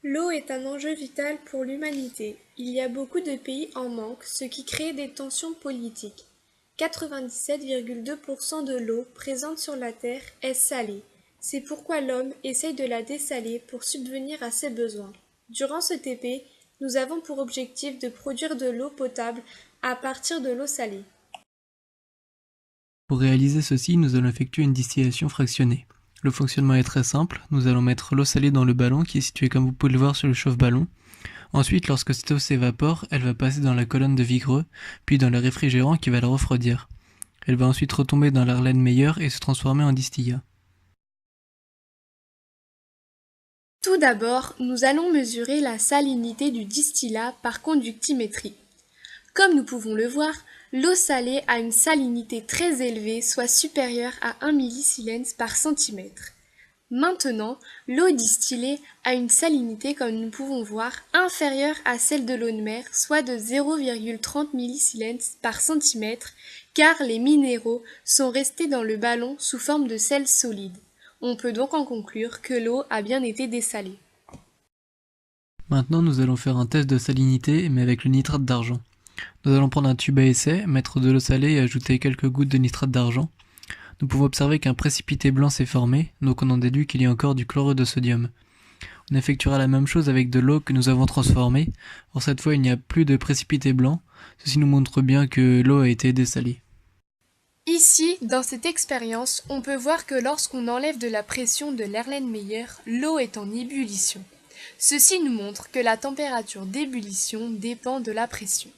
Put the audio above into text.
L'eau est un enjeu vital pour l'humanité. Il y a beaucoup de pays en manque, ce qui crée des tensions politiques. 97,2% de l'eau présente sur la Terre est salée. C'est pourquoi l'homme essaye de la dessaler pour subvenir à ses besoins. Durant ce TP, nous avons pour objectif de produire de l'eau potable à partir de l'eau salée. Pour réaliser ceci, nous allons effectuer une distillation fractionnée. Le fonctionnement est très simple, nous allons mettre l'eau salée dans le ballon qui est situé comme vous pouvez le voir sur le chauffe-ballon. Ensuite, lorsque cette eau s'évapore, elle va passer dans la colonne de Vigreux, puis dans le réfrigérant qui va la refroidir. Elle va ensuite retomber dans l'Erlenmeyer et se transformer en distillat. Tout d'abord, nous allons mesurer la salinité du distillat par conductimétrie. Comme nous pouvons le voir, l'eau salée a une salinité très élevée, soit supérieure à 1 millisiemens par centimètre. Maintenant, l'eau distillée a une salinité, comme nous pouvons voir, inférieure à celle de l'eau de mer, soit de 0,30 millisiemens par centimètre, car les minéraux sont restés dans le ballon sous forme de sel solide. On peut donc en conclure que l'eau a bien été dessalée. Maintenant, nous allons faire un test de salinité, mais avec le nitrate d'argent. Nous allons prendre un tube à essai, mettre de l'eau salée et ajouter quelques gouttes de nitrate d'argent. Nous pouvons observer qu'un précipité blanc s'est formé, donc on en déduit qu'il y a encore du chlorure de sodium. On effectuera la même chose avec de l'eau que nous avons transformée. Or cette fois il n'y a plus de précipité blanc, ceci nous montre bien que l'eau a été dessalée. Ici, dans cette expérience, on peut voir que lorsqu'on enlève de la pression de l'Erlenmeyer, l'eau est en ébullition. Ceci nous montre que la température d'ébullition dépend de la pression.